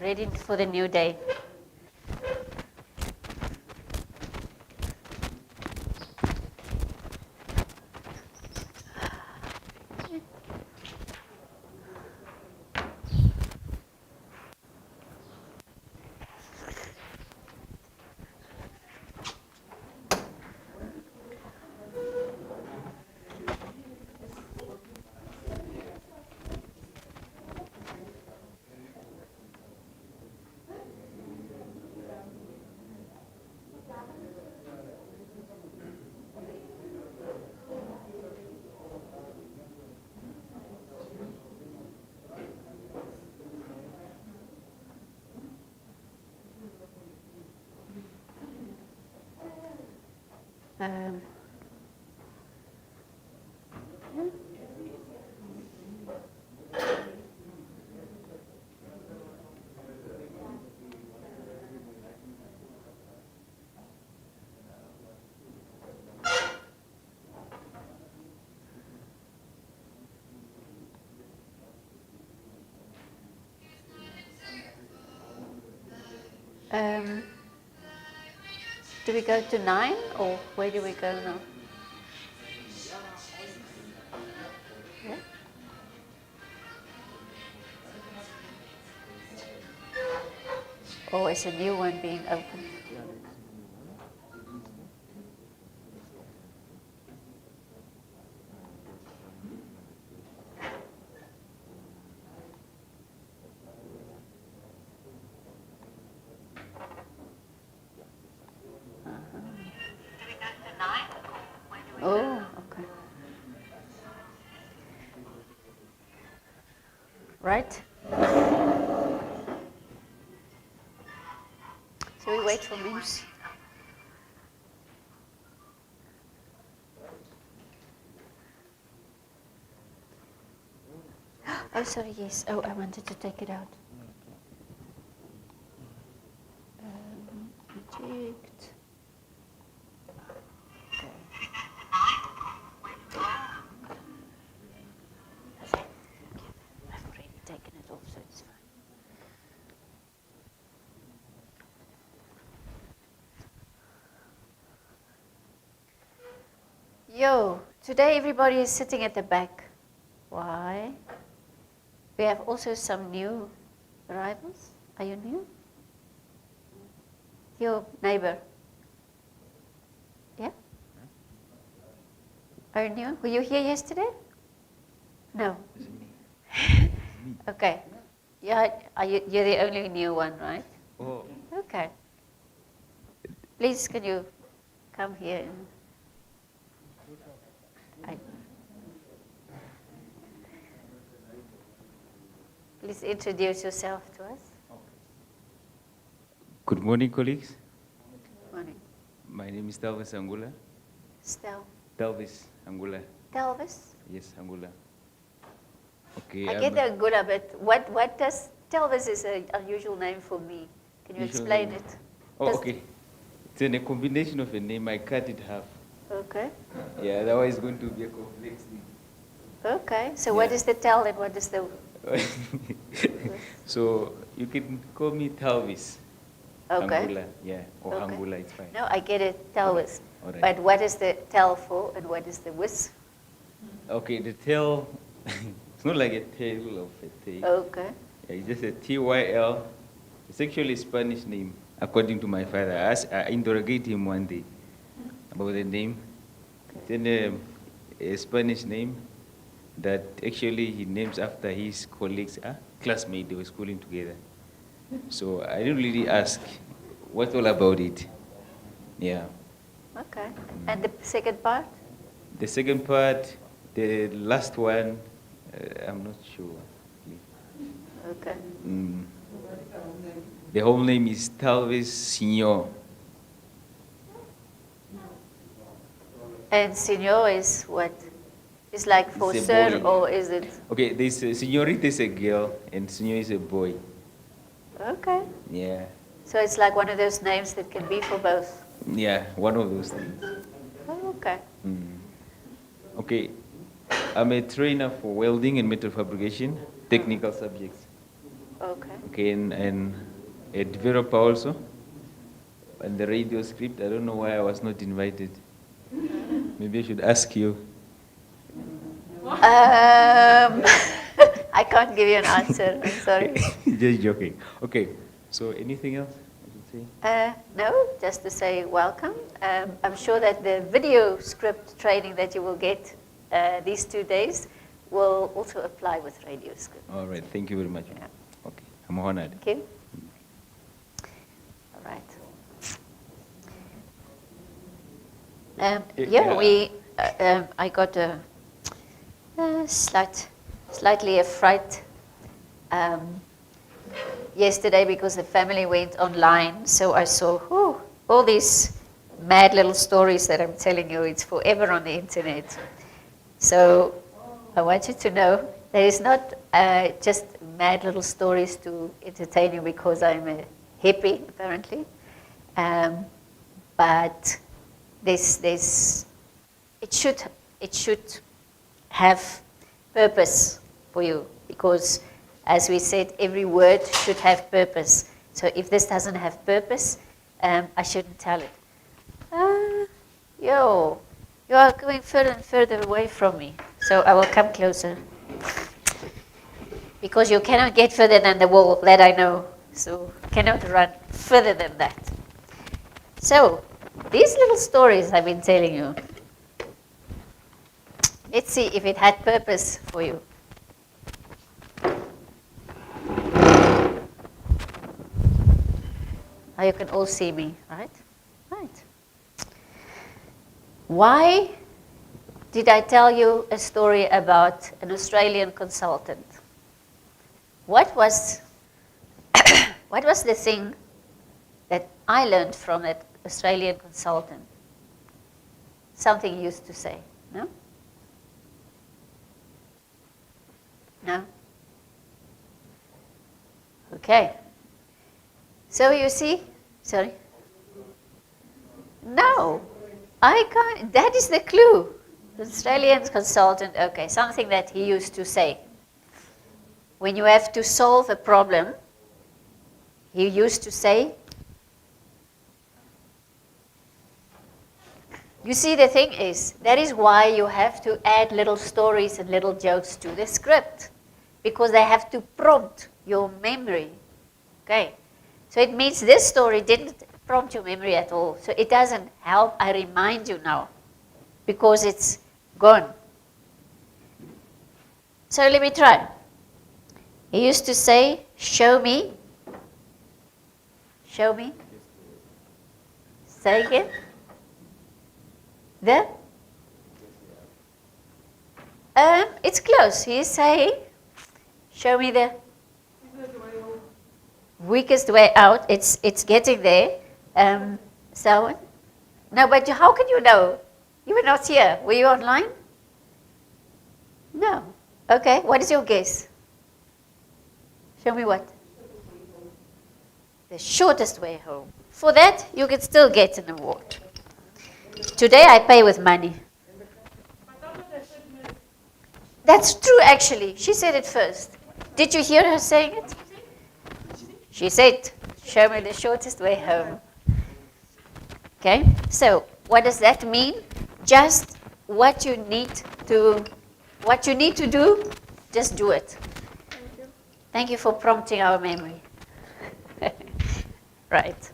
ready for the new day. Um, um, do we go to 9 or where do we go now? Yeah? Or is a new one being opened? Oh, okay. Right. So we wait for Mims. Oh, sorry, yes. Oh, I wanted to take it out. Eject. I've already taken it off, so it's fine. Yo, today everybody is sitting at the back. Why? We have also some new arrivals. Are you new? Your neighbor. Yeah? Are you new? Were you here yesterday? No. Okay. Yeah, you're the only new one, right? Oh. Okay. Please, can you come here? Please introduce yourself to us. Good morning, colleagues. Morning. My name is Telvis Angula. Telvis Angula. Telvis? Yes, Angula. Okay. I get the Angula, but what does Telvis is an unusual name for me. Can you explain it? Oh, okay. It's in a combination of a name. I cut it half. Okay. Yeah, otherwise it's going to be a complex thing. Okay. So what is the Tel and what is the? So you can call me Telvis. Okay. Angula, yeah, or Okay. Angula, it's fine. No, I get it, Telvis. All right. But what is the Tel for and what is the Wis? Okay, the tail, it's not like a tail of a tail. Okay. Yeah, it's just a T-Y-L. It's actually a Spanish name, according to my father. I interrogated him one day about the name. It's a Spanish name that actually he names after his colleagues, classmates, they were schooling together. So I didn't really ask what's all about it. Yeah. Okay. And the second part? The second part, the last one, I'm not sure. Okay. The whole name is Telvis Senor. And Senor is what? It's like for It's a sir boy. or is it? Okay, this Senorita is a girl and Senor is a boy. Okay. Yeah. So it's like one of those names that can be for both. Yeah, one of those things. Oh, okay. Okay, I'm a trainer for welding and metal fabrication, technical subjects. Okay. Okay, and a developer also. And the radio script, I don't know why I was not invited. Maybe I should ask you. I can't give you an answer. I'm sorry. Just joking. Okay, so anything else I should say? No, just to say welcome. I'm sure that the video script training that you will get these 2 days will also apply with radio script. All right, thank you very much. Yeah. Okay, I'm honored. Thank you. All right. I got a slightly a fright yesterday because the family went online. So I saw all these mad little stories that I'm telling you. It's forever on the internet. So I want you to know there is not just mad little stories to entertain you because I'm a hippie, apparently. But it should have purpose for you, because as we said, every word should have purpose. So if this doesn't have purpose, I shouldn't tell it. You are going further and further away from me. So I will come closer. Because you cannot get further than the wall, that I know. So you cannot run further than that. So these little stories I've been telling you, let's see if it had purpose for you. Now you can all see me, right? Right. Why did I tell you a story about an Australian consultant? What was the thing that I learned from that Australian consultant? Something he used to say, no? No? Okay. So you see, sorry? No, I can't, that is the clue. The Australian consultant, okay, something that he used to say. When you have to solve a problem, he used to say, you see, the thing is, that is why you have to add little stories and little jokes to the script, because they have to prompt your memory. Okay, so it means this story didn't prompt your memory at all, so it doesn't help. I remind you now, because it's gone. So let me try. He used to say, show me. Show me. Say again. It's close. He's saying, show me the weakest way out. It's getting there. So, no, but how can you know? You were not here. Were you online? No. Okay, what is your guess? Show me what? The shortest way home. For that, you can still get an award. Today I pay with money. That's true, actually. She said it first. Did you hear her saying it? She said, show me the shortest way home. Okay, so what does that mean? Just what you need to do, just do it. Thank you for prompting our memory. Right.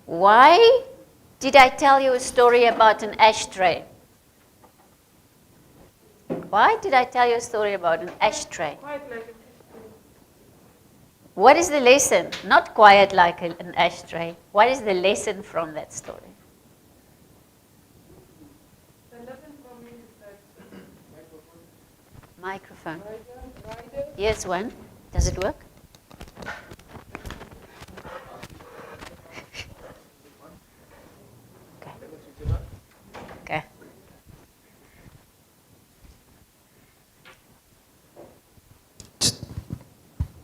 Why did I tell you a story about an ashtray? Why did I tell you a story about an ashtray? What is the lesson? Not quiet like an ashtray. What is the lesson from that story? The lesson from me is that Microphone. Here's one. Does it work? Okay.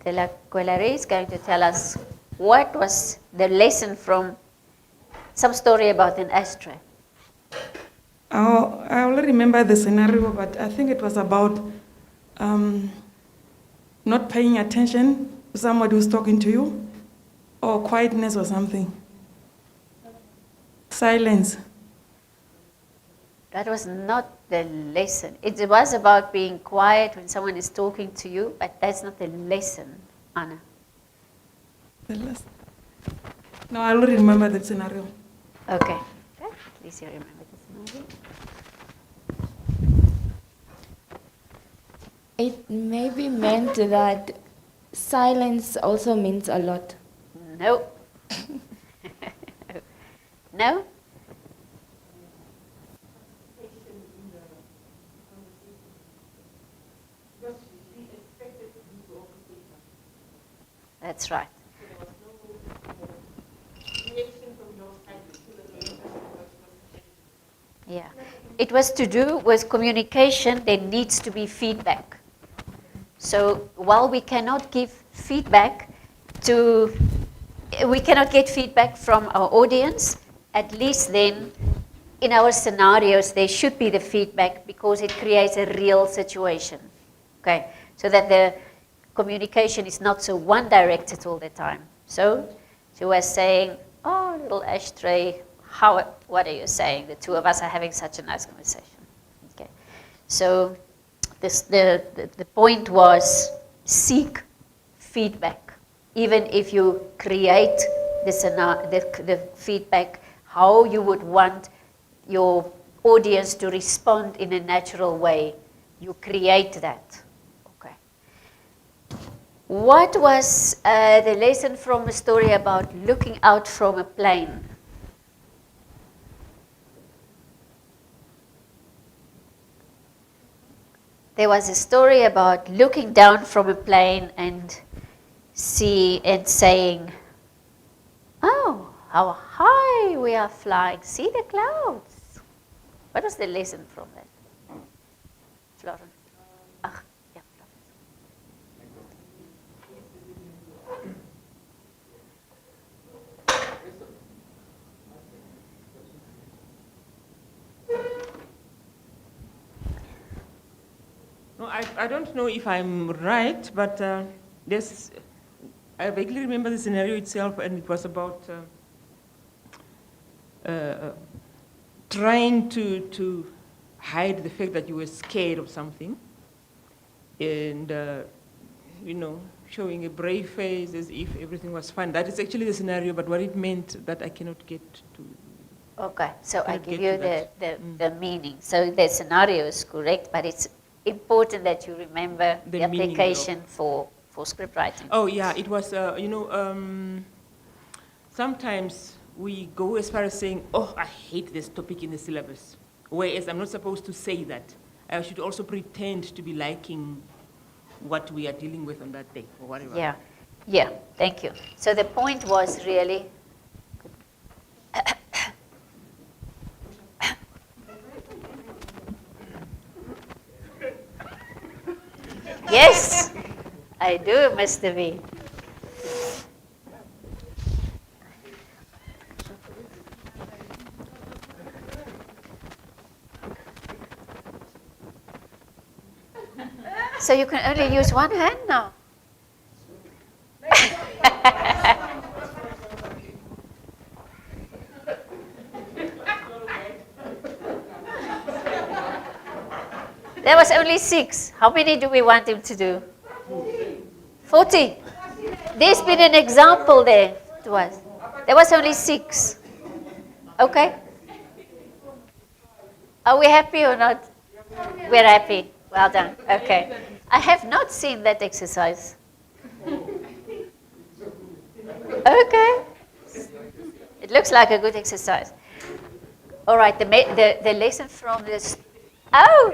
The Quellerie is going to tell us what was the lesson from some story about an ashtray. I only remember the scenario, but I think it was about not paying attention to somebody who's talking to you, or quietness or something. Silence. That was not the lesson. It was about being quiet when someone is talking to you, but that's not the lesson, Anna. The last. No, I only remember the scenario. Okay. Okay. At least you remember the scenario. It maybe meant that silence also means a lot. No. No? That's right. Yeah. It was to do with communication. There needs to be feedback. So while we cannot give feedback we cannot get feedback from our audience, at least then in our scenarios there should be the feedback because it creates a real situation. Okay, so that the communication is not so one-directed all the time. So she was saying, oh, little ashtray, what are you saying? The two of us are having such a nice conversation. Okay, so the point was seek feedback. Even if you create the feedback, how you would want your audience to respond in a natural way, you create that. Okay. What was the lesson from a story about looking out from a plane? There was a story about looking down from a plane and saying, oh, how high we are flying. See the clouds. What was the lesson from that? Florence. Yeah, No, I don't know if I'm right, but I vaguely remember the scenario itself, and it was about trying to hide the fact that you were scared of something, and showing a brave face as if everything was fine. That is actually the scenario, but what it meant that I cannot get to. Okay, so I Cannot give get you to the meaning. So the scenario is correct, but it's important that you remember the meaning application for script writing. Oh yeah, it was sometimes we go as far as saying, oh, I hate this topic in the syllabus, whereas I'm not supposed to say that. I should also pretend to be liking what we are dealing with on that day or whatever. Yeah, thank you. So the point was really yes, I do, Mr. V. So you can only use one hand now. There was only 6. How many do we want him to do? 40. There's been an example there to us. There was only 6. Okay? Are we happy or not? We're happy. Well done. Okay. I have not seen that exercise. Okay. It looks like a good exercise. All right, the lesson from this. Oh,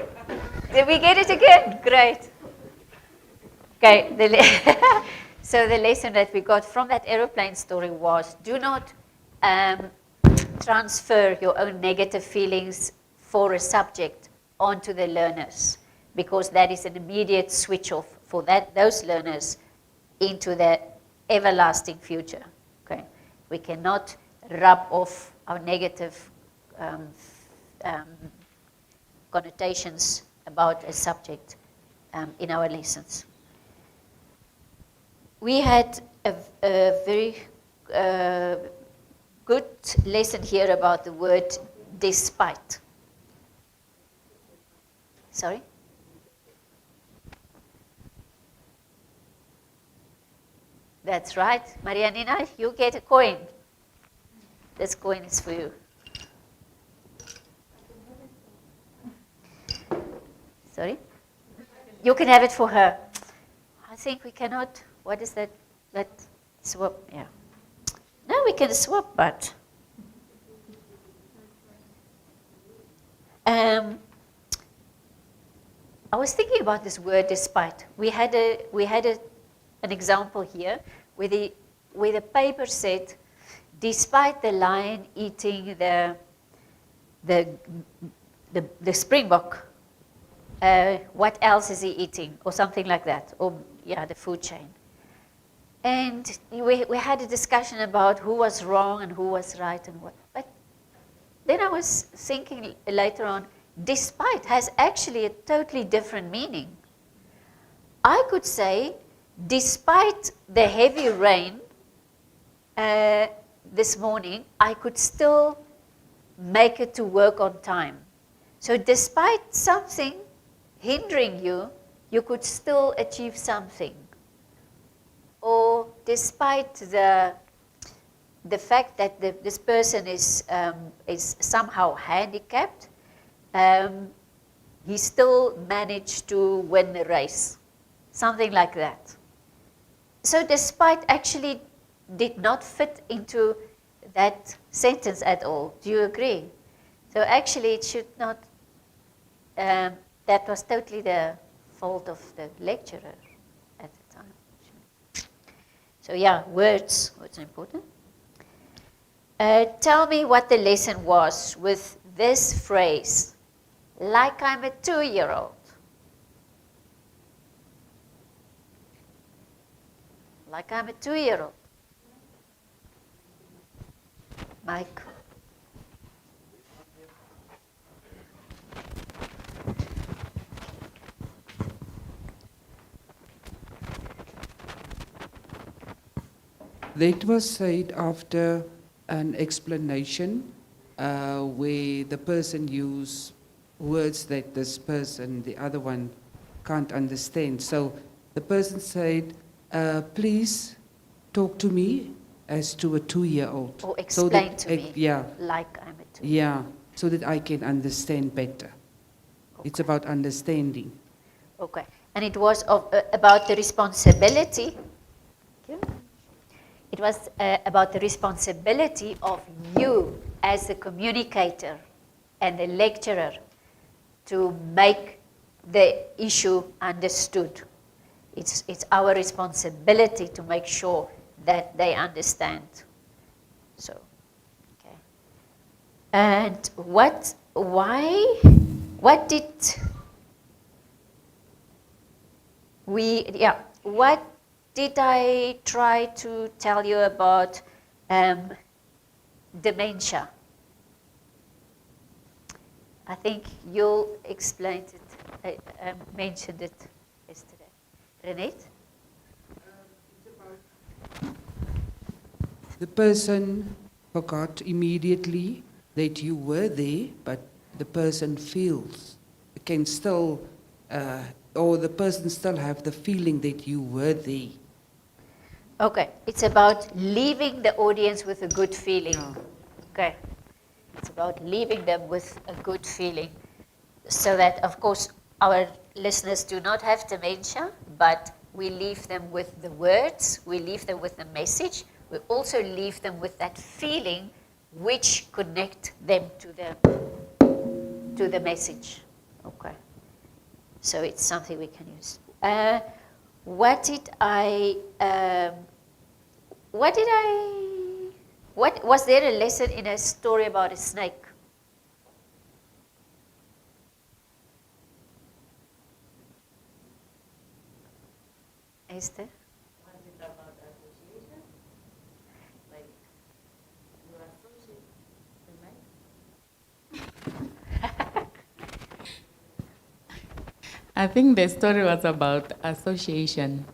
did we get it again? Great. Okay, so the lesson that we got from that aeroplane story was do not transfer your own negative feelings for a subject onto the learners, because that is an immediate switch off for those learners into the everlasting future. Okay, we cannot rub off our negative connotations about a subject in our lessons. We had a very good lesson here about the word despite. Sorry? That's right. Marianina, you get a coin. This coin is for you. Sorry? You can have it for her. I think we cannot. What is that? That swap? Yeah. No, we can swap, but. I was thinking about this word despite. We had an example here where the paper said, despite the lion eating the springbok, what else is he eating? Or something like that. Or, yeah, the food chain. And we had a discussion about who was wrong and who was right and what. But then I was thinking later on, despite has actually a totally different meaning. I could say, despite the heavy rain this morning, I could still make it to work on time. So despite something hindering you, you could still achieve something. Or despite the fact that this person is somehow handicapped, he still managed to win the race. Something like that. So despite actually did not fit into that sentence at all. Do you agree? So actually it should not, that was totally the fault of the lecturer at the time. So yeah, words are important. Tell me what the lesson was with this phrase, like I'm a 2-year-old. Like I'm a 2-year-old. Mike. That was said after an explanation where the person used words that this person, the other one, can't understand. So the person said, please talk to me as to a 2-year-old. Or explain so to me, yeah, like I'm a 2-year-old. Yeah, so that I can understand better. Okay. It's about understanding. Okay. And it was about the responsibility. It was about the responsibility of you as a communicator and a lecturer to make the issue understood. It's our responsibility to make sure that they understand. So, okay. And what did I try to tell you about dementia? I think you explained it, mentioned it yesterday. Renate? The person forgot immediately that you were there, but the person feels, can still, or the person still have the feeling that you were there. Okay, it's about leaving the audience with a good feeling. Yeah. Okay, it's about leaving them with a good feeling, so that, of course, our listeners do not have dementia, but we leave them with the words, we leave them with the message, we also leave them with that feeling which connect them to the message. Okay, so it's something we can use. What was there a lesson in a story about a snake? Esther? Was it about association? Like, you associate the I think the story was about association.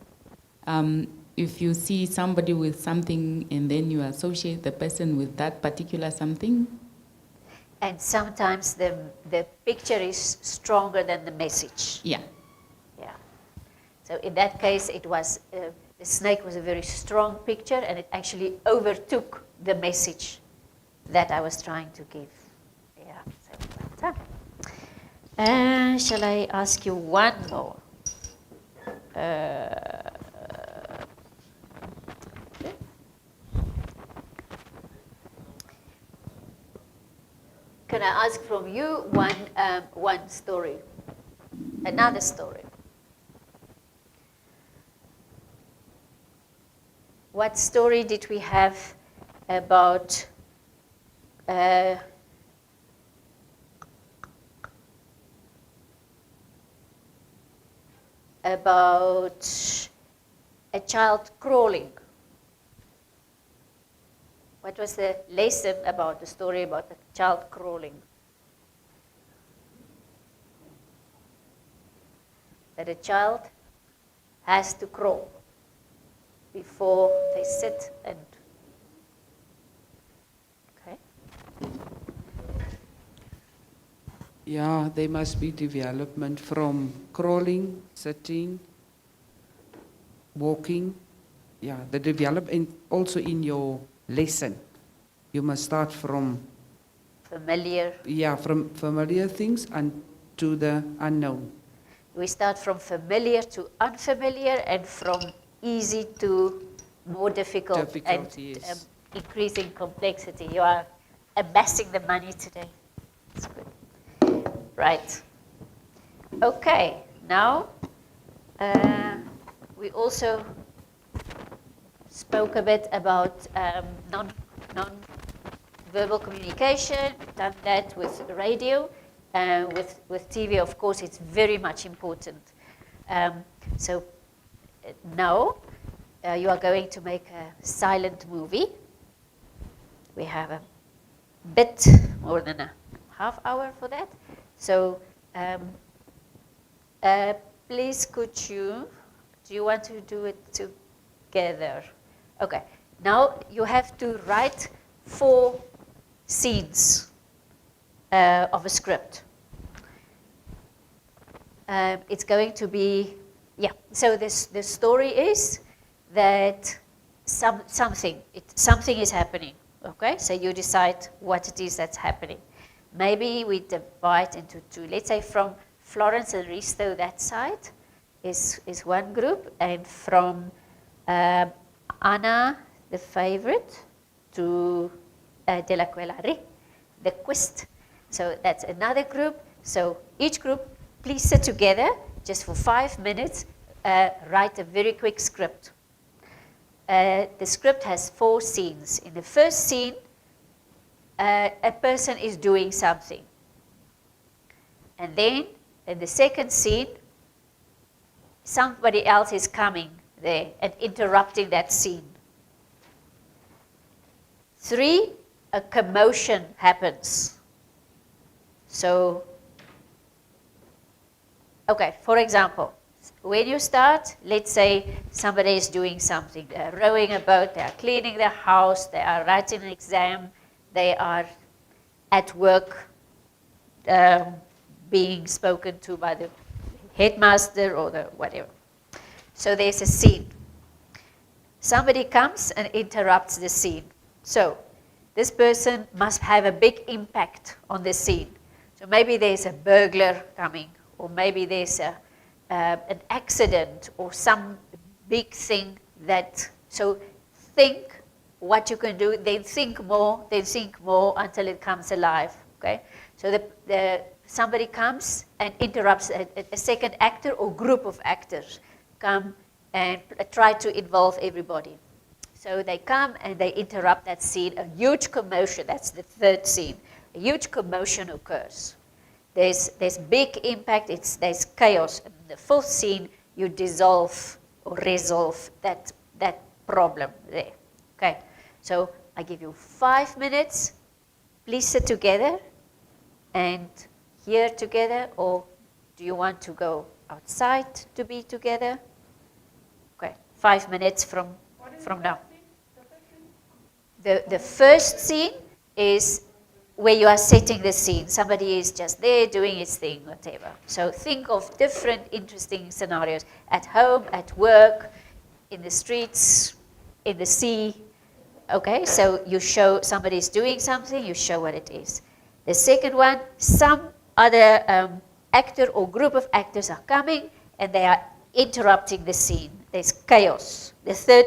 If you see somebody with something and then you associate the person with that particular something, And sometimes the picture is stronger than the message. yeah. Yeah. So in that case, it was the snake was a very strong picture, and it actually overtook the message that I was trying to give. Yeah. So, shall I ask you one more? Can I ask from you one story? Another story. What story did we have about a child crawling? What was the lesson about the story about the child crawling? That a child has to crawl before they sit and, okay? Yeah, there must be development from crawling, sitting, walking. Yeah, the development also in your lesson. You must start from Familiar. from familiar things and to the unknown. We start from familiar to unfamiliar and from easy to more difficult and Yes. increasing complexity. You are amassing the money today. That's good. Right. Okay, now we also spoke a bit about non-verbal communication. We've done that with radio. With TV, of course, it's very much important. So now you are going to make a silent movie. We have a bit more than a half hour for that. So please do you want to do it together? Okay, now you have to write 4 scenes of a script. It's going to be, so the story is that something is happening, okay? So you decide what it is that's happening. Maybe we divide into 2. Let's say from Florence and Risto, that side is one group, and from Anna, the favorite, to De La Quelare, the quest. So that's another group. So each group, please sit together just for 5 minutes, write a very quick script. The script has 4 scenes. In the first scene, a person is doing something. And then in the second scene, somebody else is coming there and interrupting that scene. 3, a commotion happens. So, okay, for example, when you start, let's say somebody is doing something. They are rowing a boat, they are cleaning their house, they are writing an exam, they are at work being spoken to by the headmaster or the whatever. So there's a scene. Somebody comes and interrupts the scene. So this person must have a big impact on the scene. So maybe there's a burglar coming, or maybe there's an accident or some big thing that, so think what you can do, then think more until it comes alive, okay? So somebody comes and interrupts, a second actor or group of actors come and try to involve everybody. So they come and they interrupt that scene, a huge commotion, that's the third scene. A huge commotion occurs. There's big impact, there's chaos. In the fourth scene, you dissolve or resolve that problem there, okay? So I give you 5 minutes, please sit together and hear together, or do you want to go outside to be together. Okay, 5 minutes from now. The first scene is where you are setting the scene. Somebody is just there doing his thing, whatever. So think of different interesting scenarios at home, at work, in the streets, in the sea. Okay, so you show somebody's doing something, you show what it is. The second one, some other actor or group of actors are coming and they are interrupting the scene. There's chaos. The third,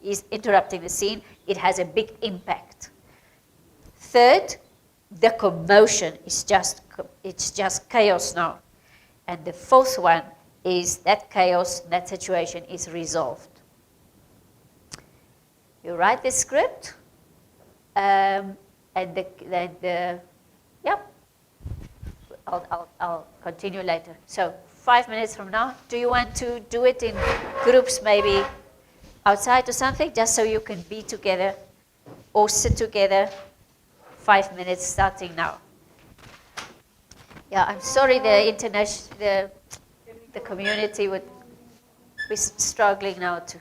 is interrupting the scene. It has a big impact. Third, the commotion is it's just chaos now. And the fourth one is that chaos, that situation is resolved. You write the script, and I'll continue later. So 5 minutes from now, do you want to do it in groups, maybe outside or something, just so you can be together or sit together? 5 minutes starting now. Yeah, I'm sorry the community would be struggling now to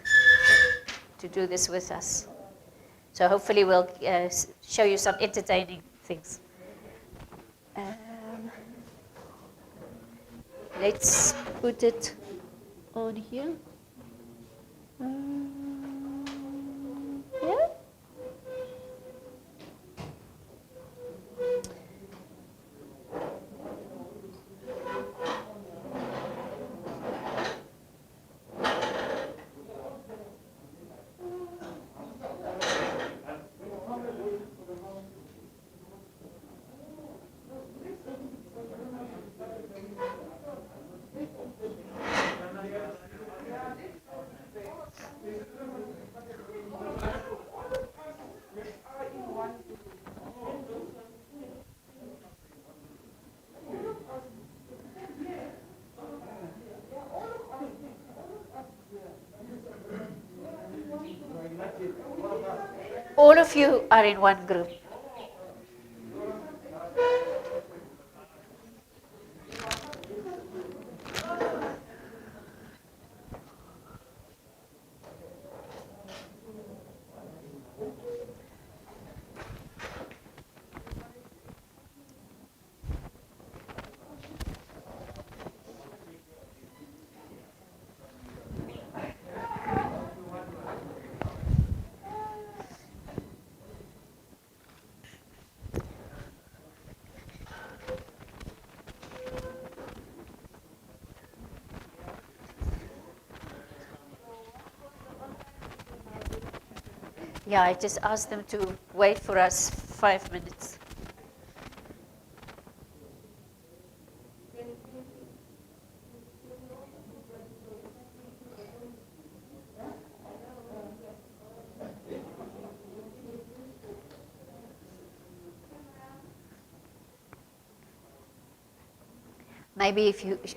do this with us. So hopefully we'll show you some entertaining things. Let's put it on here. Yeah. All of you are in one group. Yeah, I just asked them to wait for us 5 minutes. Maybe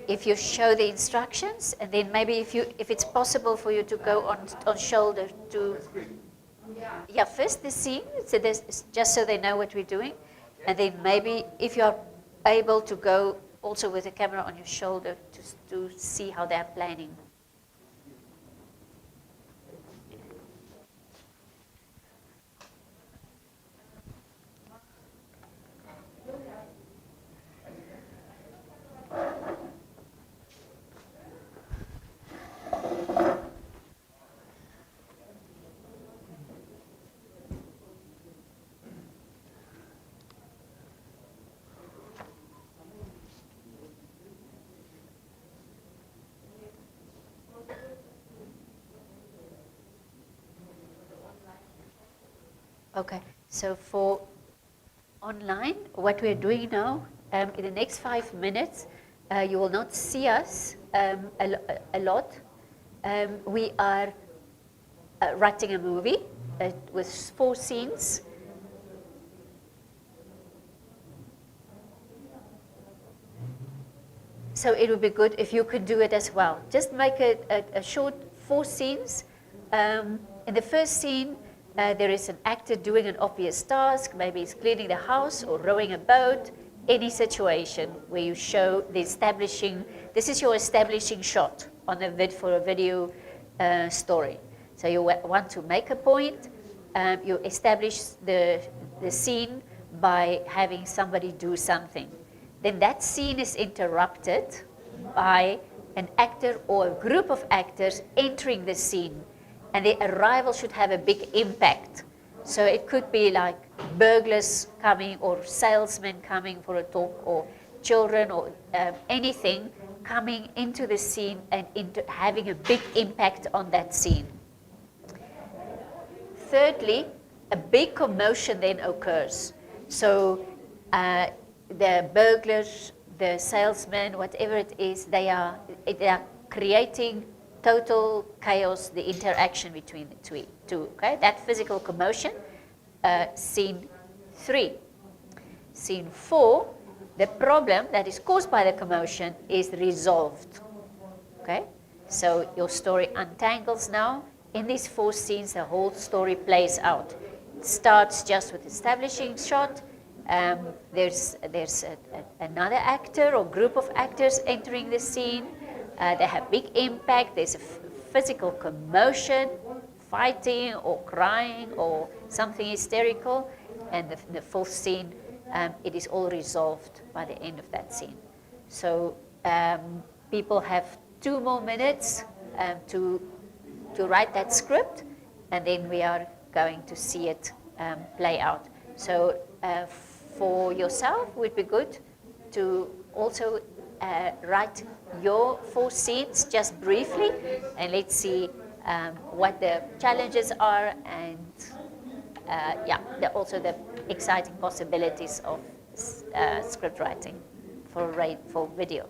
if you show the instructions, and then maybe if it's possible for you to go on shoulder to. Yeah, first the scene, so just so they know what we're doing, and then maybe if you're able to go also with the camera on your shoulder to see how they're planning. Okay, so for online, what we're doing now, in the next 5 minutes, you will not see us a lot. We are writing a movie with 4 scenes. So it would be good if you could do it as well. Just make a short 4 scenes. In the first scene, there is an actor doing an obvious task. Maybe he's cleaning the house or rowing a boat. any situation where you show the establishing, this is your establishing shot on a for a video story. So you want to make a point, you establish the scene by having somebody do something. Then that scene is interrupted by an actor or a group of actors entering the scene, and the arrival should have a big impact. So it could be like burglars coming or salesmen coming for a talk or children or anything coming into the scene and having a big impact on that scene. Thirdly, a big commotion then occurs. So the burglars, the salesmen, whatever it is, they are creating total chaos, the interaction between the two. Okay? That physical commotion, scene 3. Scene 4, the problem that is caused by the commotion is resolved. Okay? So your story untangles now. In these 4 scenes, the whole story plays out. It starts just with establishing shot. There's another actor or group of actors entering the scene. They have big impact. There's a physical commotion, fighting or crying or something hysterical. And the 4th scene, it is all resolved by the end of that scene. So people have 2 more minutes to write that script, and then we are going to see it play out. So for yourself, it would be good to also write your 4 scenes just briefly, and let's see what the challenges are, and also the exciting possibilities of script writing for video.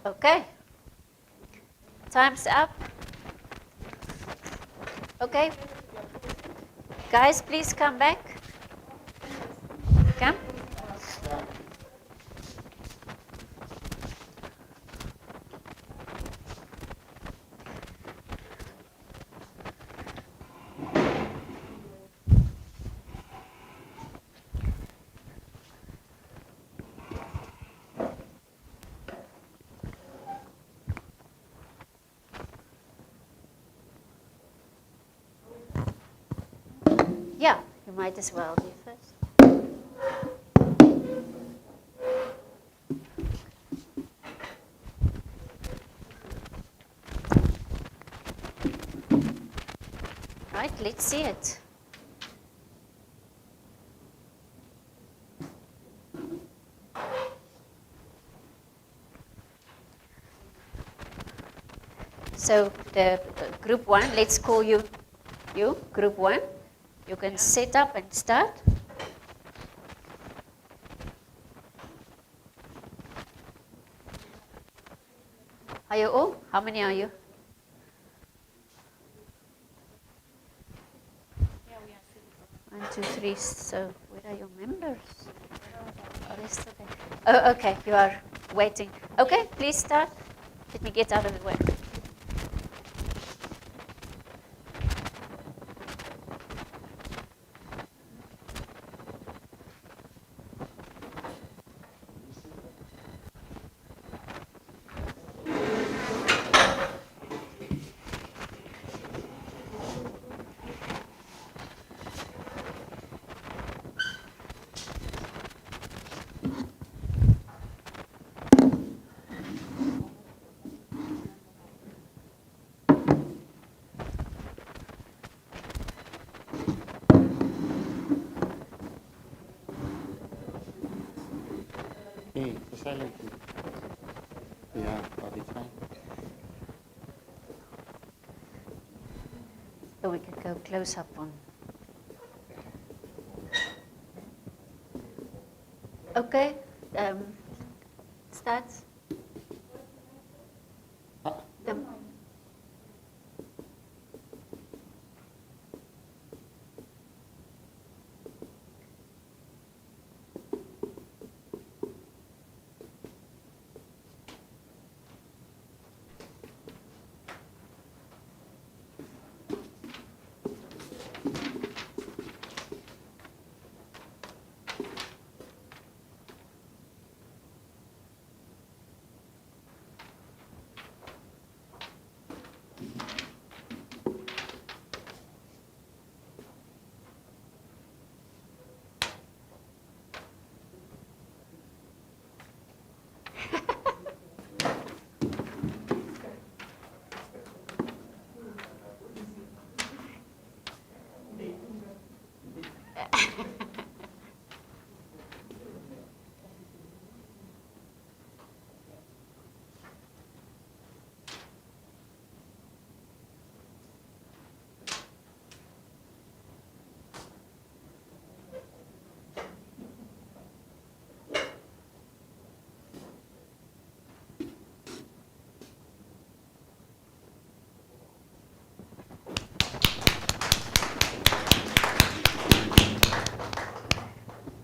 Okay. Time's up. Okay. Guys, please come back. Come. Yeah, you might as well be first. Right, let's see it. So the group one, let's call you group one. You can set up and start. Are you all? How many are you? One, two, three. So where are your members? Oh, they're still there. Oh, okay. You are waiting. Okay, please start. Let me get out of the way. Hey, the silent. Yeah, but it's fine. So we can go close up on. Okay, starts. Um,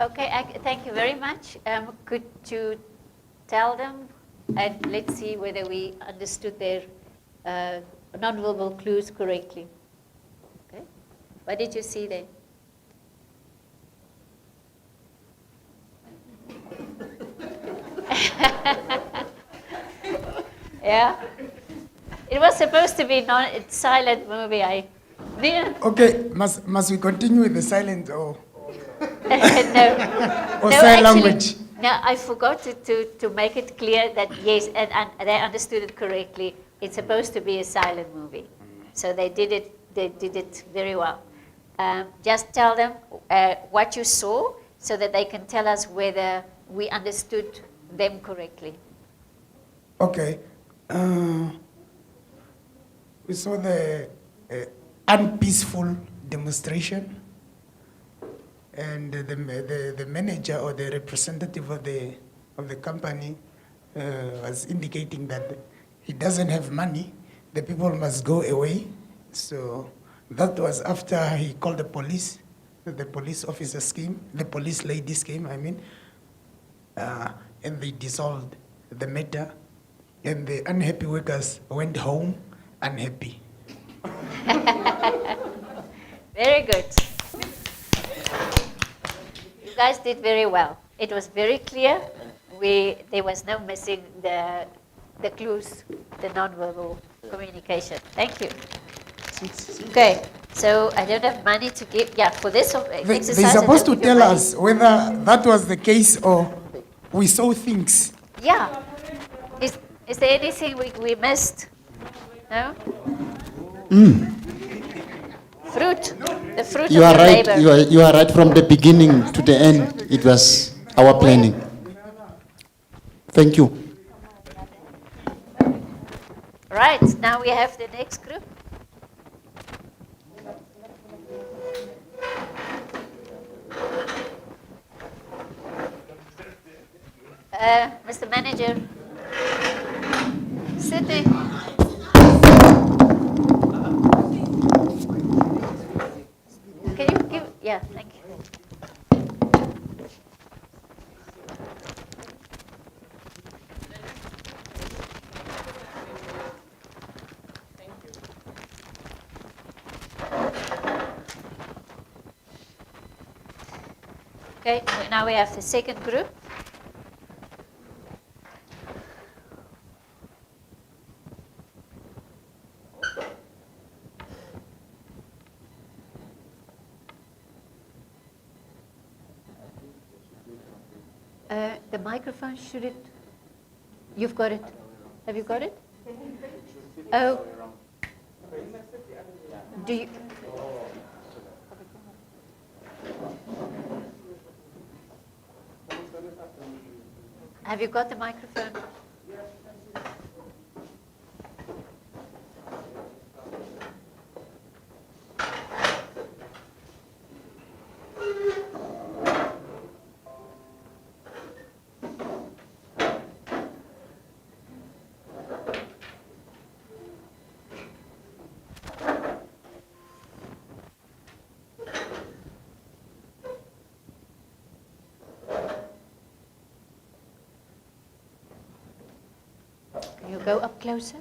Okay, thank you very much. Could you tell them, and let's see whether we understood their nonverbal clues correctly. Okay, what did you see there? Yeah, it was supposed to be silent movie. Okay, must we continue with the silent or No. or No, sign actually, language? No, I forgot to make it clear that yes, and they understood it correctly. It's supposed to be a silent movie, so they did it very well. Just tell them what you saw, so that they can tell us whether we understood them correctly. Okay. We saw the unpeaceful demonstration, and the manager or the representative of the company was indicating that he doesn't have money, the people must go away. So that was after he called the police officers came, the police ladies came, I mean, and they dissolved the matter, and the unhappy workers went home unhappy. Very good. You guys did very well. It was very clear. There was no missing the clues, the non-verbal communication. Thank you. Okay, so I don't have money to give. Yeah, for this exercise. They're I supposed to don't give you tell money. us whether that was the case or we saw things. Yeah. Is there anything we missed? No? Fruit. The fruit You of are your right. labor. You are right from the beginning to the end. It was our planning. Thank you. Right, now we have the next group. Mr. Manager, Sydney. Can you give, yeah, thank you. Okay, now we have the second group. The microphone, should it? You've got it. Have you got it? Oh. Do you? Have you got the microphone? Can you go up closer?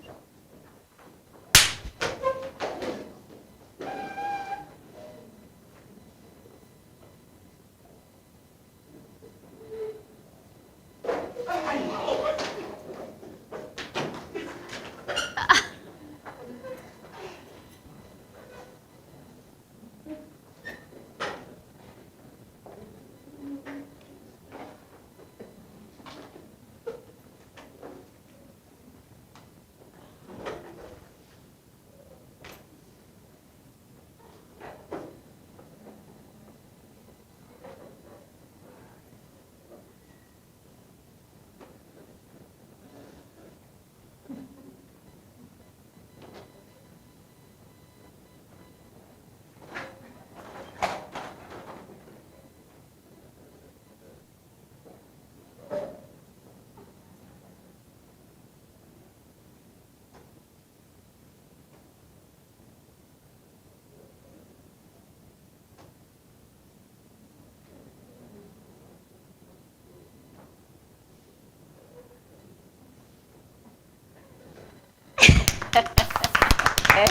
Okay.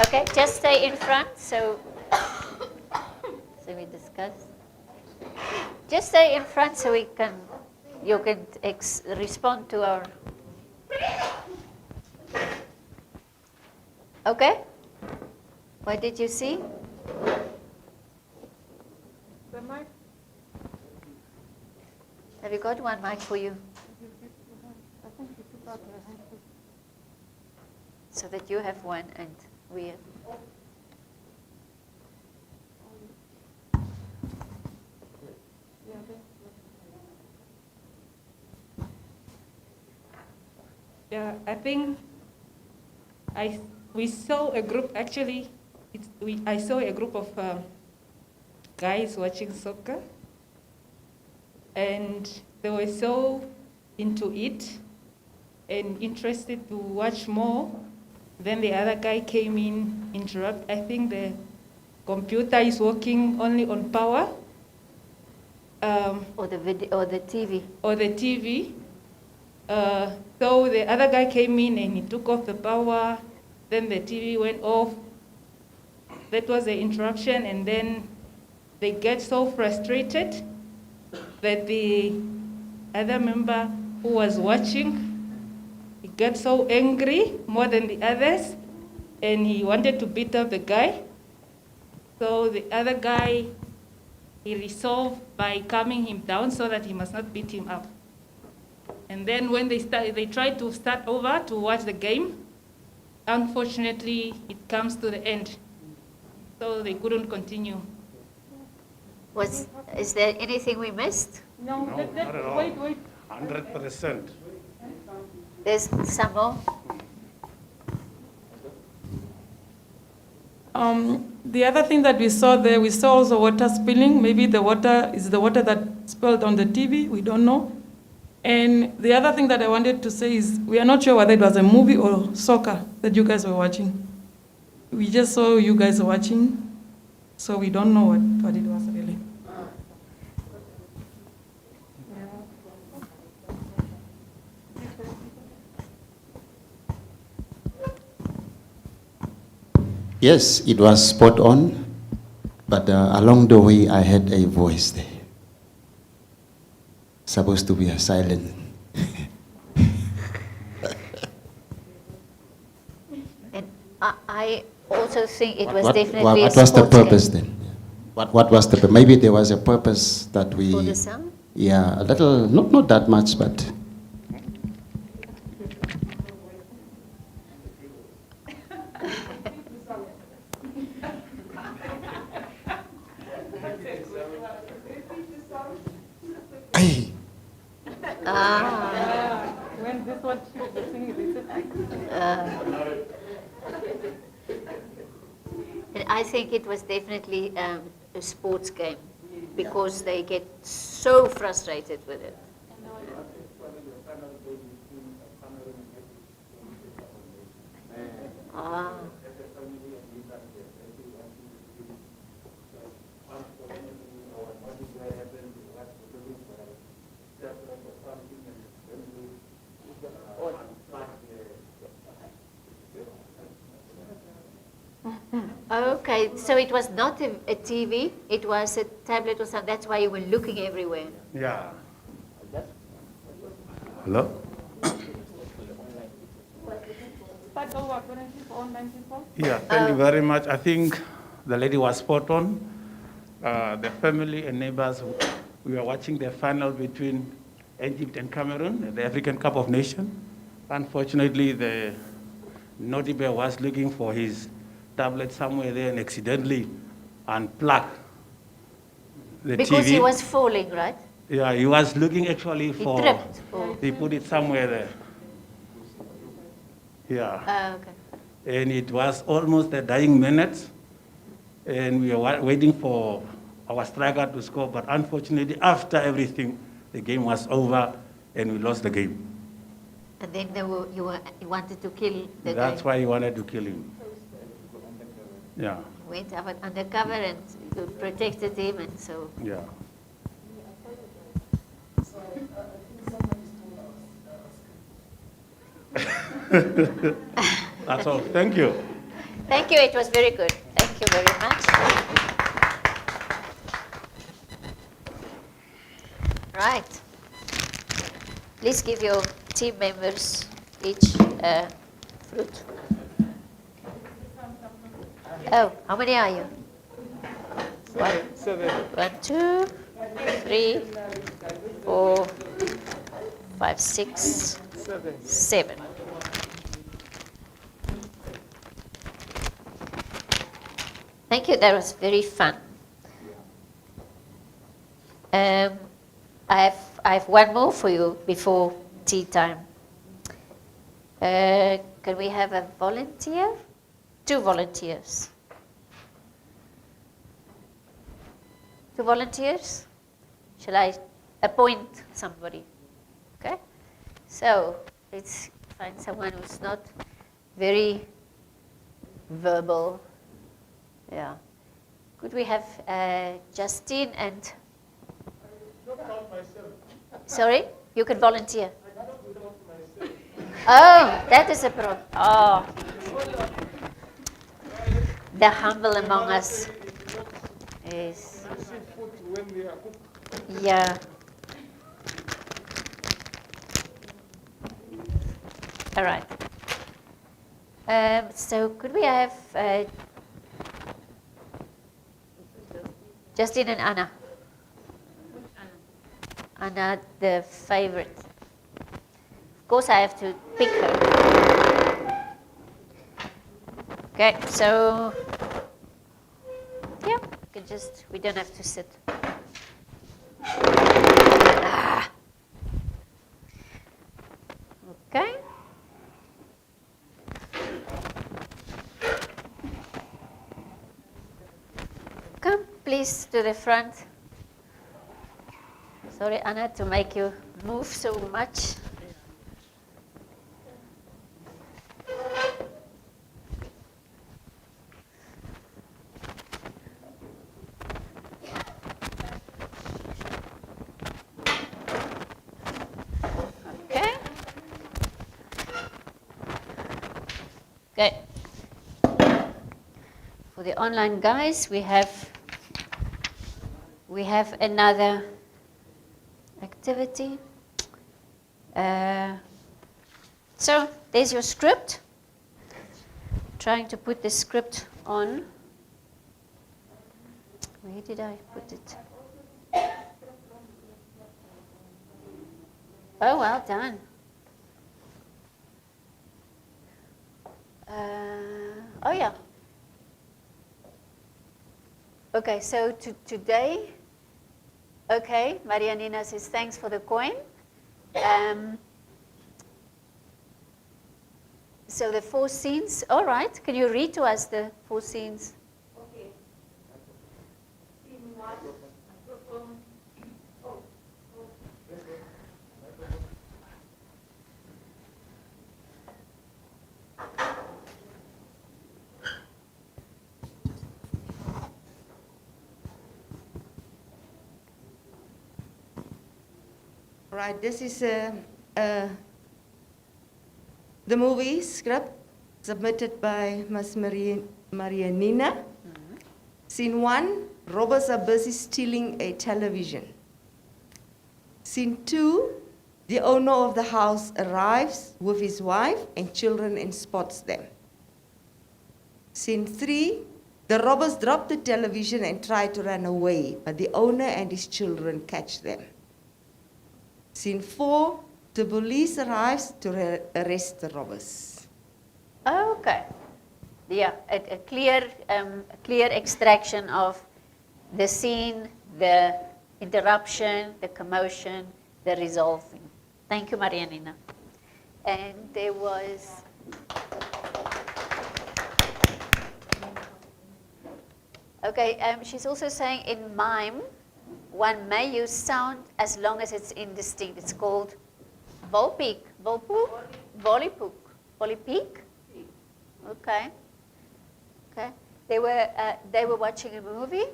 Okay, just stay in front so we discuss. Just stay in front so you can respond to our. Okay? What did you see? The mic. Have you got one mic for you? So that you have one and we have. Yeah, I think we saw a group, actually, I saw a group of guys watching soccer, and they were so into it and interested to watch more. Then the other guy came in, interrupt. I think the computer is working only on power. Or the video, or the TV. Or the TV. So the other guy came in and he took off the power. Then the TV went off. That was the interruption, and then they get so frustrated that the other member who was watching, he got so angry more than the others, and he wanted to beat up the guy. So the other guy, he resolved by calming him down so that he must not beat him up. And then when they tried to start over to watch the game, unfortunately, it comes to the end. So they couldn't continue. Is there anything we missed? No, not at all. Wait. 100%. There's some more. The other thing that we saw there, we saw also water spilling. Maybe the water is the water that spilled on the TV. We don't know. And the other thing that I wanted to say is we are not sure whether it was a movie or soccer that you guys were watching. We just saw you guys watching, so we don't know what it was really. Yes, it was spot on, but along the way I had a voice there. Supposed to be a silent. And I also think it was What definitely was a the sports purpose game. then? What was the purpose? Maybe there was a purpose that we... For the sound? Yeah, a little, not that much, but... When this one the thing, And I think it was definitely a sports game because they get so frustrated with it. Ah. Okay, so it was not a TV, it was a tablet or something. That's why you were looking everywhere. Yeah. Hello? Start over, 24, 94. Yeah, thank you very much. I think the lady was spot on. The family and neighbors, we were watching the final between Egypt and Cameroon, the African Cup of Nations. Unfortunately, the naughty bear was looking for his tablet somewhere there and accidentally unplugged the Because TV. he was falling, right? Yeah, he was looking actually He for... tripped. Or... He put it somewhere there. Yeah. Okay. And it was almost the dying minutes, and we were waiting for our striker to score, but unfortunately, after everything, the game was over, and we lost the game. And then you wanted to kill the guy. That's why he wanted to kill him. Yeah. Went undercover and you protected him, and so. Yeah. That's all. Thank you. Thank you. It was very good. Thank you very much. Right. Please give your team members each fruit. Oh, how many are you? 1, 2, 3, 4, 5, 6, 7. Thank you. That was very fun. I have one more for you before tea time. Can we have a volunteer? 2 volunteers. 2 volunteers? Shall I appoint somebody? Okay. So let's find someone who's not very verbal. Yeah. Could we have Justine and... Sorry? You can volunteer. Oh, that is a problem. Oh. The humble among us. Yes. Yeah. All right. So could we have Justine and Anna? Anna, the favorite. Of course, I have to pick her. Okay, so yeah, we don't have to sit. Ah. Okay. Come, please, to the front. Sorry, Anna, to make you move so much. Okay. Okay. For the online guys, we have another activity. So there's your script. Trying to put the script on. Where did I put it? Oh, well done. Oh yeah. Okay, so today, okay, Maria Nina says thanks for the coin. So the 4 scenes, all right, can you read to us the 4 scenes? Okay. Scene 1. Right, this is the movie script submitted by Ms. Maria Nina. Mm-hmm. Scene 1, robbers are busy stealing a television. Scene 2, the owner of the house arrives with his wife and children and spots them. Scene 3, the robbers drop the television and try to run away, but the owner and his children catch them. Scene 4, the police arrives to arrest the robbers. Okay. Yeah, a clear extraction of the scene, the interruption, the commotion, the resolving. Thank you, Maria Nina. And there was... Okay, she's also saying in mime, one may use sound as long as it's indistinct. It's called volpeek, volpoek, volleypoek, volleypeek. Okay. Okay. They were watching a movie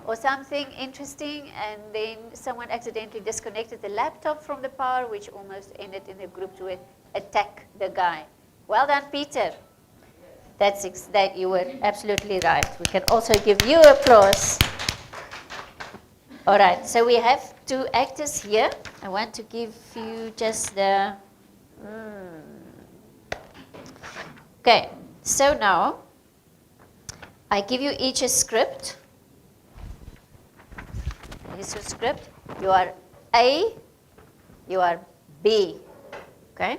or something interesting, and then someone accidentally disconnected the laptop from the power, which almost ended in a group to attack the guy. Well done, Peter. That you were absolutely right. We can also give you applause. All right, so we have 2 actors here. I want to give you just the... Okay, so now I give you each a script. This is your script. You are A, you are B. Okay?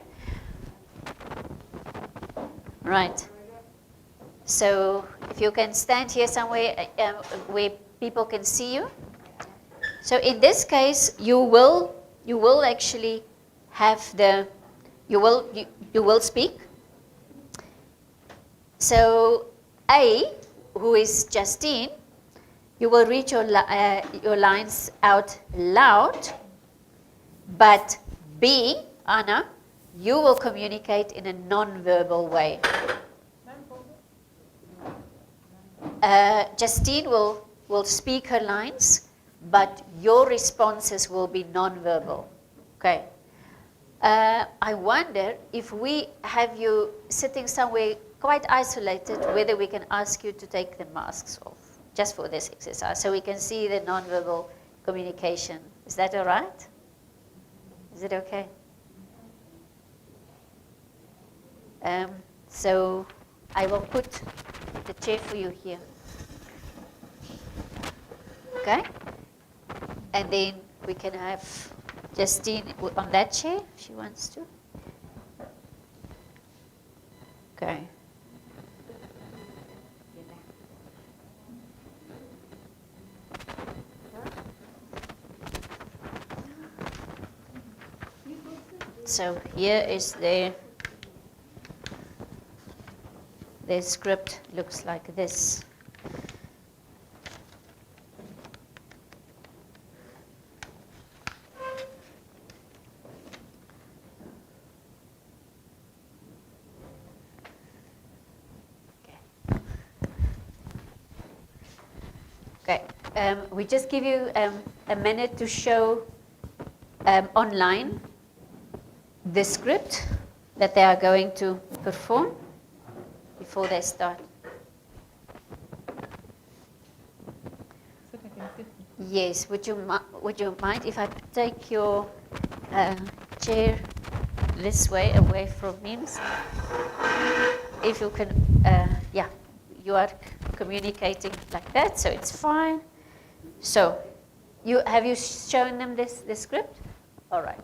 Right. So if you can stand here somewhere where people can see you. So in this case, you will actually have you will speak. So A, who is Justine, you will read your lines out loud, but B, Anna, you will communicate in a non-verbal way. Justine will speak her lines, but your responses will be non-verbal. Okay. I wonder if we have you sitting somewhere quite isolated, whether we can ask you to take the masks off, just for this exercise, so we can see the non-verbal communication. Is that all right? Is it okay? So I will put the chair for you here. Okay? And then we can have Justine on that chair if she wants to. Okay. So here is the script, looks like this. Okay, we just give you a minute to show online the script that they are going to perform before they start. Yes, would you mind if I take your chair this way, away from me? If you can, yeah, you are communicating like that, so it's fine. So, have you shown them this script? All right.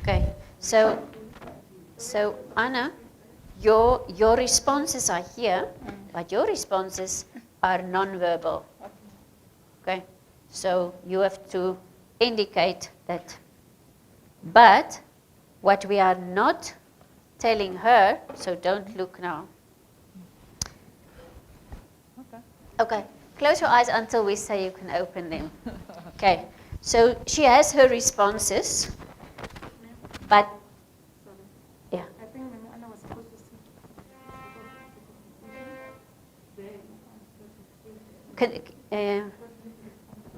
Okay, so Anna, your responses are here, but your responses are non-verbal. Okay, so you have to indicate that. But what we are not telling her, so don't look now. Okay, close your eyes until we say you can open them. Okay, so she has her responses, but yeah. I think Anna was supposed to see.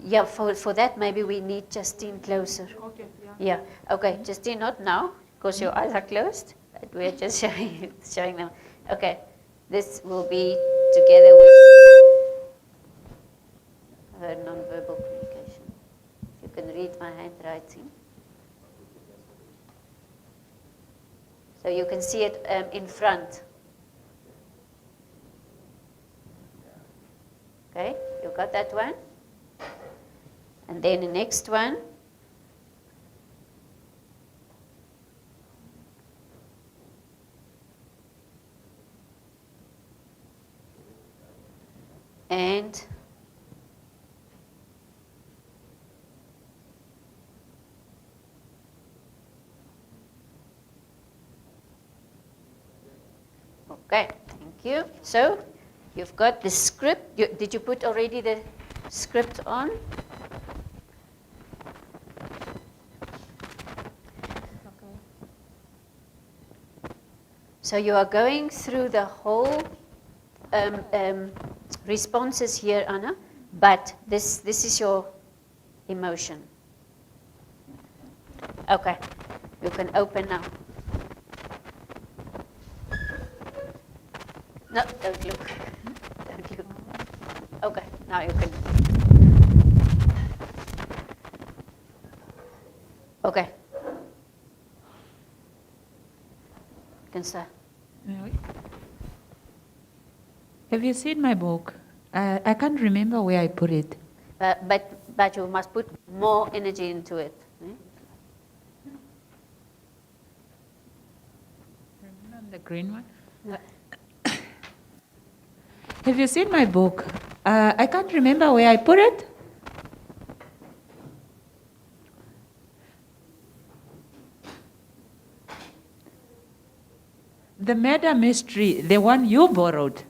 Yeah, for that maybe we need Justine closer. Okay, yeah. Okay, Justine, not now, because your eyes are closed. But we're just showing them. Okay, this will be together with her non-verbal communication. You can read my handwriting. So you can see it in front. Okay, you got that one? And then the next one. And okay, thank you. So you've got the script. Did you put already the script on? So you are going through the whole responses here, Anna, but this is your emotion. Okay, you can open now. No, don't look. Don't look. Okay, now you can. Okay. You can start. Have you seen my book? I can't remember where I put it. But you must put more energy into it. The green one? Have you seen my book? I can't remember where I put it. The murder mystery, the one you borrowed.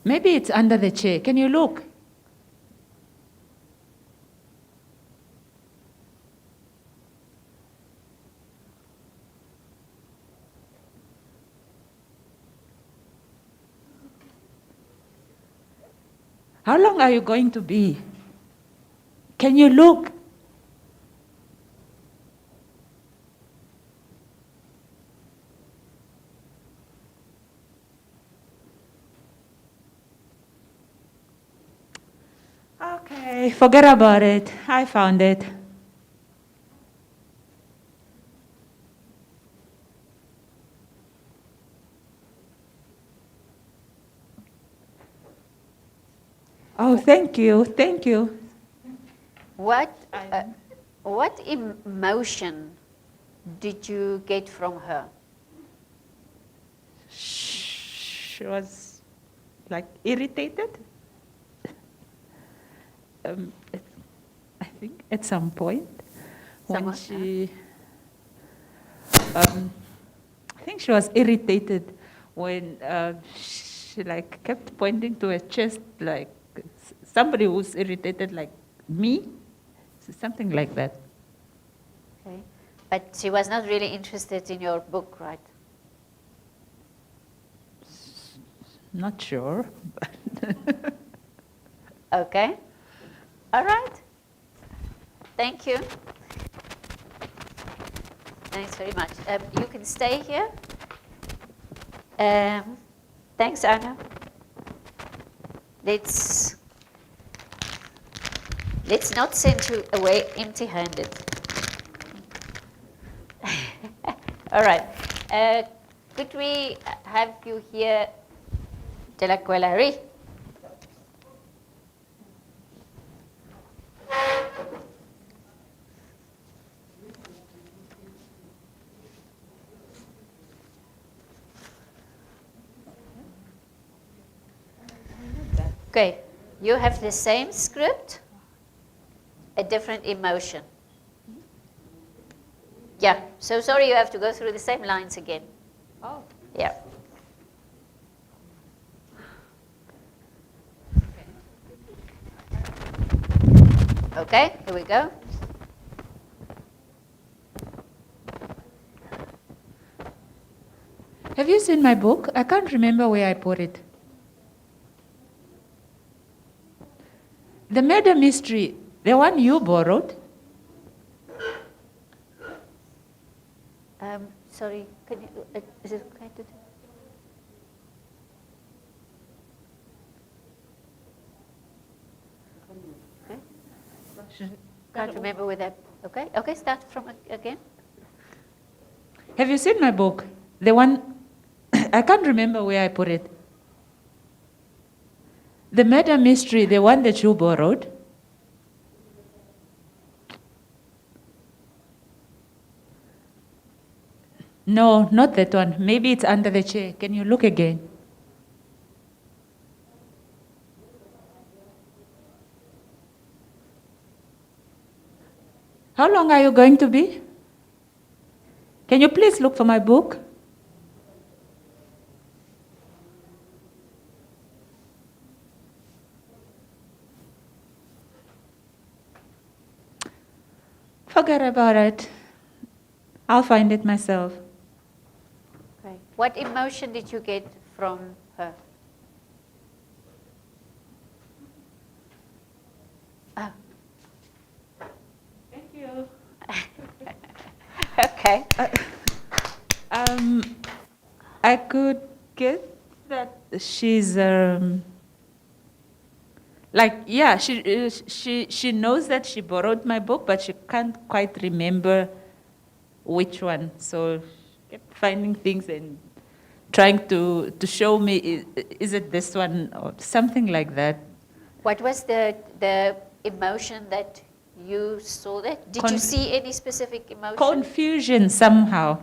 Maybe it's under the chair. Can you look? How long are you going to be? Can you look? Okay, forget about it. I found it. Oh, thank you, thank you. What emotion did you get from her? She was like irritated. I think at some point when Somewhat, she, I think she was irritated when she like kept pointing to her chest like somebody who's irritated like me, something like that. Okay. But she was not really interested in your book, right? Not sure. Okay. All right. Thank you. Thanks very much. You can stay here. Thanks, Anna. Let's not send you away empty-handed. All right. Could we have you here, De La Quellerie? Okay, you have the same script, a different emotion. Yeah, so sorry you have to go through the same lines again. Oh. Yeah. Okay, here we go. Have you seen my book? I can't remember where I put it. The murder mystery, the one you borrowed. Sorry, can you, is it okay to do? Okay. Can't remember where that, okay? Okay, start from again. Have you seen my book? The one, I can't remember where I put it. The murder mystery, the one that you borrowed. No, not that one. Maybe it's under the chair. Can you look again? How long are you going to be? Can you please look for my book? Forget about it. I'll find it myself. Okay. What emotion did you get from her? Oh. Thank you. Okay. I could get that she's like, yeah, she knows that she borrowed my book, but she can't quite remember which one. So she kept finding things and trying to show me, is it this one or something like that. What was the emotion that you saw that? Did you see any specific emotion? Confusion somehow.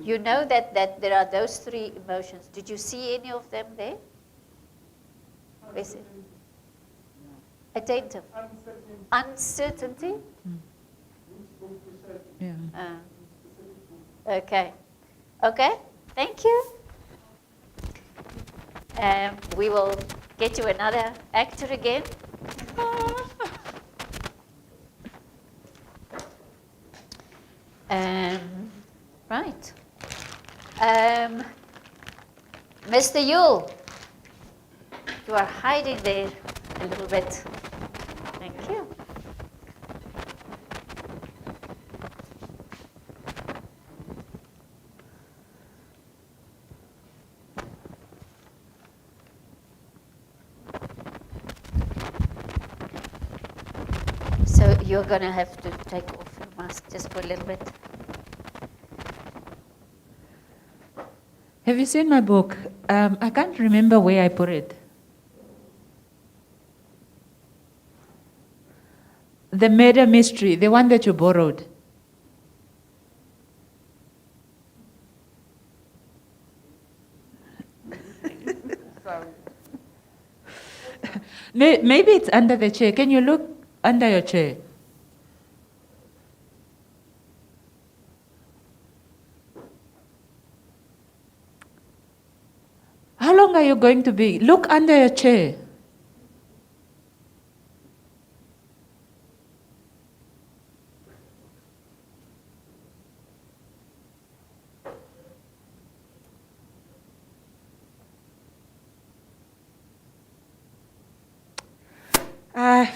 You know that there are those three emotions. Did you see any of them there? Is it? Attentive. Uncertainty. Uncertainty? Yeah. Okay. Okay, thank you. We will get you another actor again. Right. Mr. Yule, you are hiding there a little bit. Thank you. So you're going to have to take off your mask just for a little bit. Have you seen my book? I can't remember where I put it. The murder mystery, the one that you borrowed. Maybe it's under the chair. Can you look under your chair? How long are you going to be? Look under your chair.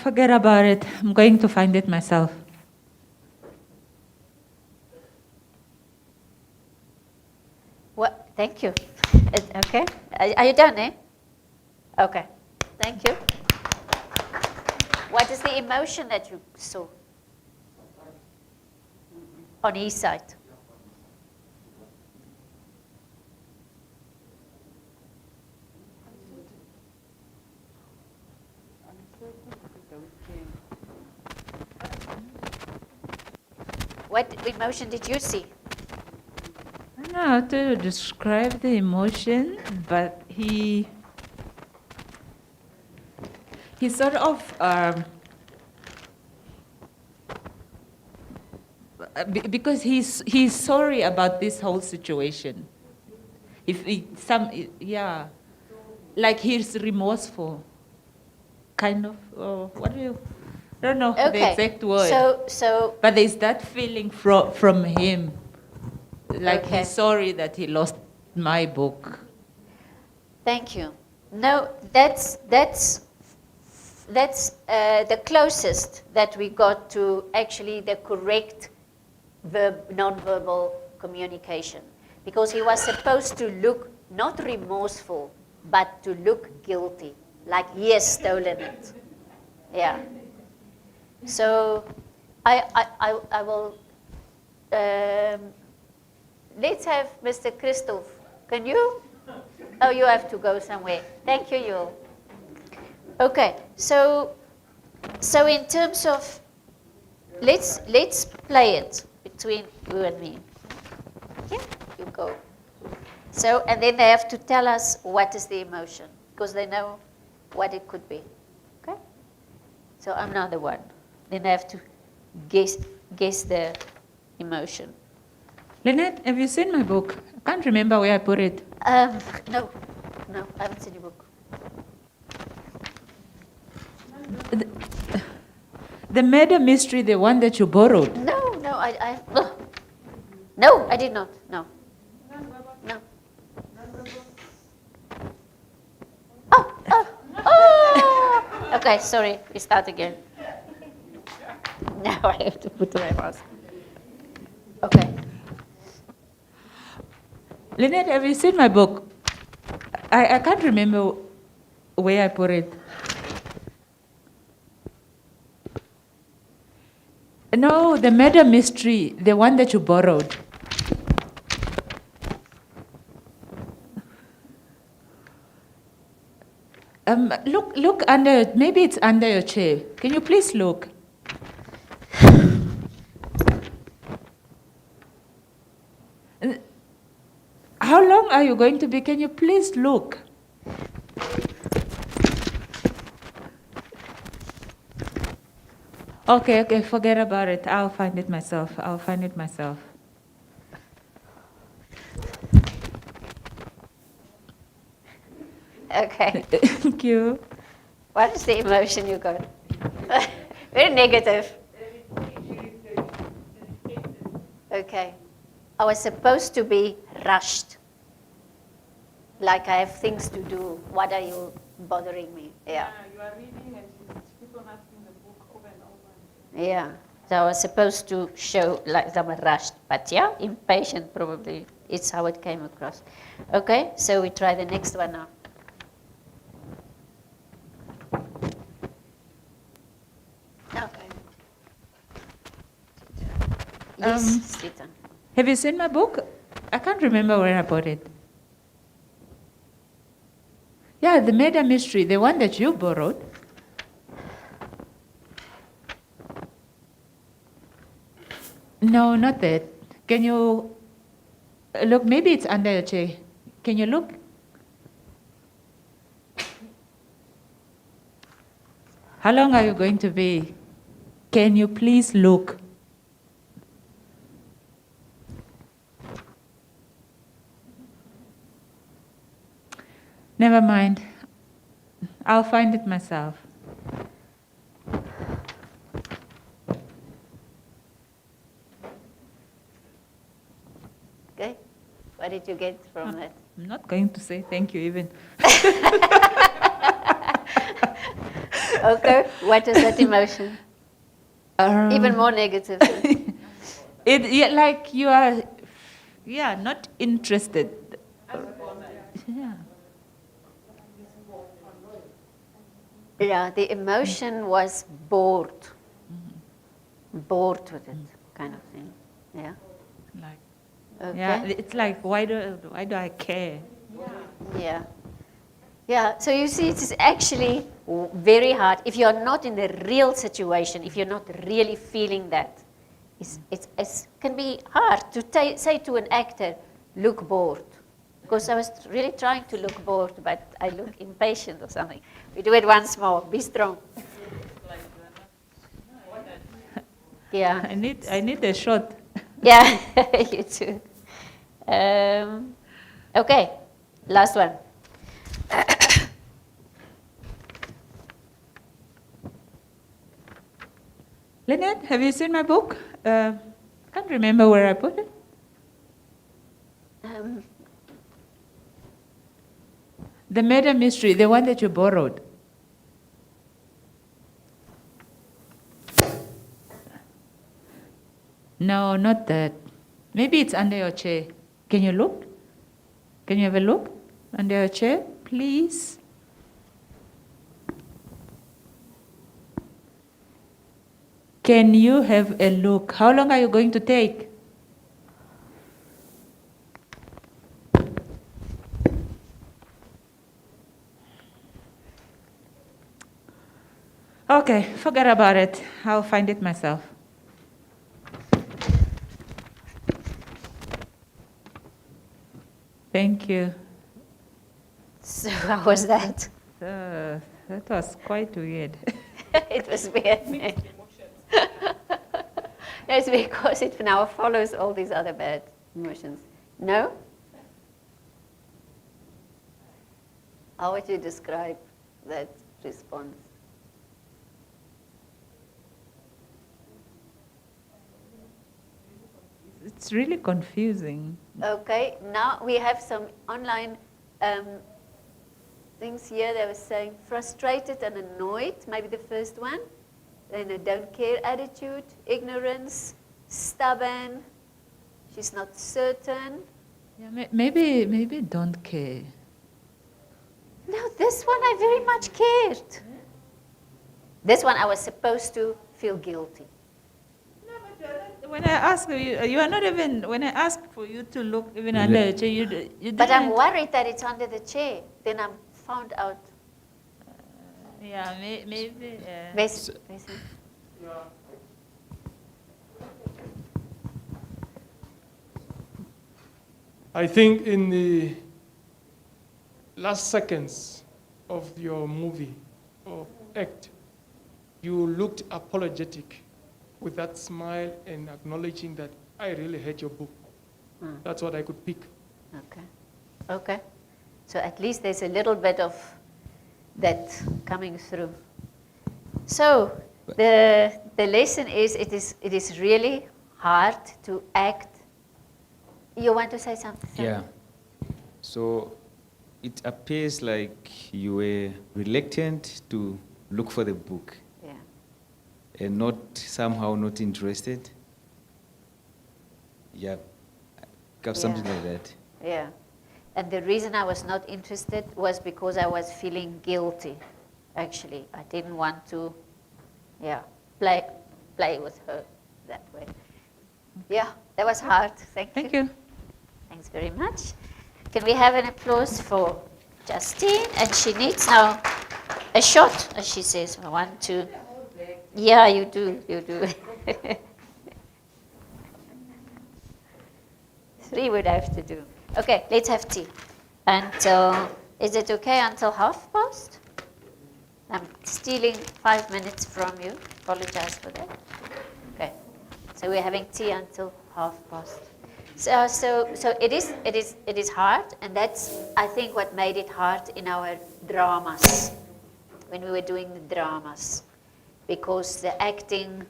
Forget about it. I'm going to find it myself. What? Thank you. Okay. Are you done, eh? Okay. Thank you. What is the emotion that you saw on his side? What emotion did you see? I don't know how to describe the emotion, but he sort of because he's sorry about this whole situation. Like he's remorseful, kind of. What do you? I don't know the exact word. So. But there's that feeling from him, like he's sorry that he lost my book. Thank you. No, that's the closest that we got to actually the correct non-verbal communication, because he was supposed to look not remorseful, but to look guilty, like he has stolen it. Yeah. So I will, let's have Mr. Christoph. Can you? Oh, you have to go somewhere. Thank you, Yul. Okay, so in terms of, let's play it between you and me. Yeah, you go. So, and then they have to tell us what is the emotion, because they know what it could be. Okay? So I'm not the one. Then I have to guess the emotion. Lynette, have you seen my book? I can't remember where I put it. No, I haven't seen your book. The murder mystery, the one that you borrowed. No, I did not. No. Oh! Okay, sorry. We start again. Now I have to put my mask. Okay. Lynette, have you seen my book? I can't remember where I put it. No, the murder mystery, the one that you borrowed. Look under, maybe it's under your chair. Can you please look? How long are you going to be? Can you please look? Okay, forget about it. I'll find it myself. Okay. Thank you. What is the emotion you got? Very negative. Okay. I was supposed to be rushed. Like I have things to do. What are you bothering me? Yeah. You are reading and she keeps on asking the book over and over. Yeah. So I was supposed to show like I'm rushed. But yeah, impatient probably. It's how it came across. Okay, so we try the next one now. Okay. Yes, sit down. Have you seen my book? I can't remember where I bought it. Yeah, the murder mystery, the one that you borrowed. No, not that. Can you look? Maybe it's under your chair. Can you look? How long are you going to be? Can you please look? Never mind. I'll find it myself. Okay. What did you get from that? I'm not going to say thank you even. Okay. What is that emotion? Even more negative. Like you are, not interested. Yeah. Yeah, the emotion was bored. Bored with it, kind of thing. Yeah. Like, okay. yeah, it's like why do I care? Yeah. Yeah, so you see, it's actually very hard. If you're not in the real situation, if you're not really feeling that, it can be hard to say to an actor, look bored. Because I was really trying to look bored, but I look impatient or something. We do it once more. Be strong. Yeah. I need a shot. Yeah, you too. Okay, last one. Lynette, have you seen my book? I can't remember where I put it. The murder mystery, the one that you borrowed. No, not that. Maybe it's under your chair. Can you look? Can you have a look under your chair, please? Can you have a look? How long are you going to take? Okay, forget about it. I'll find it myself. Thank you. So how was that? That was quite weird. It was weird. It's because it now follows all these other bad emotions. No? How would you describe that response? It's really confusing. Okay, now we have some online things here. They were saying frustrated and annoyed, maybe the first one. Then a don't care attitude, ignorance, stubborn, she's not certain. Yeah, maybe don't care. No, this one I very much cared. This one I was supposed to feel guilty. When I ask you are not even, when I ask for you to look even under the chair, you didn't. But I'm worried that it's under the chair. Then I'm found out. Yeah, maybe. Basin. I think in the last seconds of your movie or act, you looked apologetic with that smile and acknowledging that I really hate your book. Mm. That's what I could pick. Okay. Okay. So at least there's a little bit of that coming through. So the lesson is it is really hard to act. You want to say something? Yeah. So it appears like you were reluctant to look for the book. Yeah. And not somehow not interested. Yeah. Something like that. Yeah. And the reason I was not interested was because I was feeling guilty, actually. I didn't want to, play with her that way. Yeah, that was hard. Thank you. Thanks very much. Can we have an applause for Justine? And she needs now a shot, as she says. 1, 2. Yeah, you do. 3 would have to do. Okay, let's have tea. Until, is it okay until 12:30? I'm stealing 5 minutes from you. Apologize for that. Okay, so we're having tea until 12:30. So it is hard, and that's, I think, what made it hard in our dramas, when we were doing the dramas, because the acting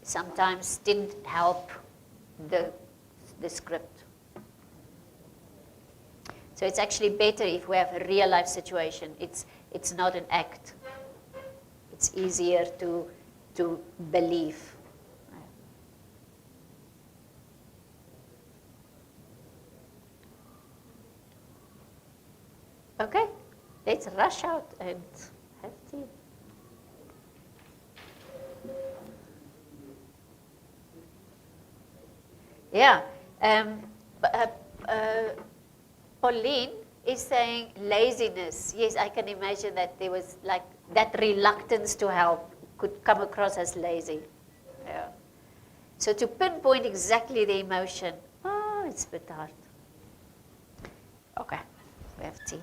sometimes didn't help the script. So it's actually better if we have a real life situation. It's not an act. It's easier to believe. Okay, let's rush out and have tea. Yeah. Pauline is saying laziness. Yes, I can imagine that there was like that reluctance to help could come across as lazy. Yeah. So to pinpoint exactly the emotion, it's a bit hard. Okay, we have tea.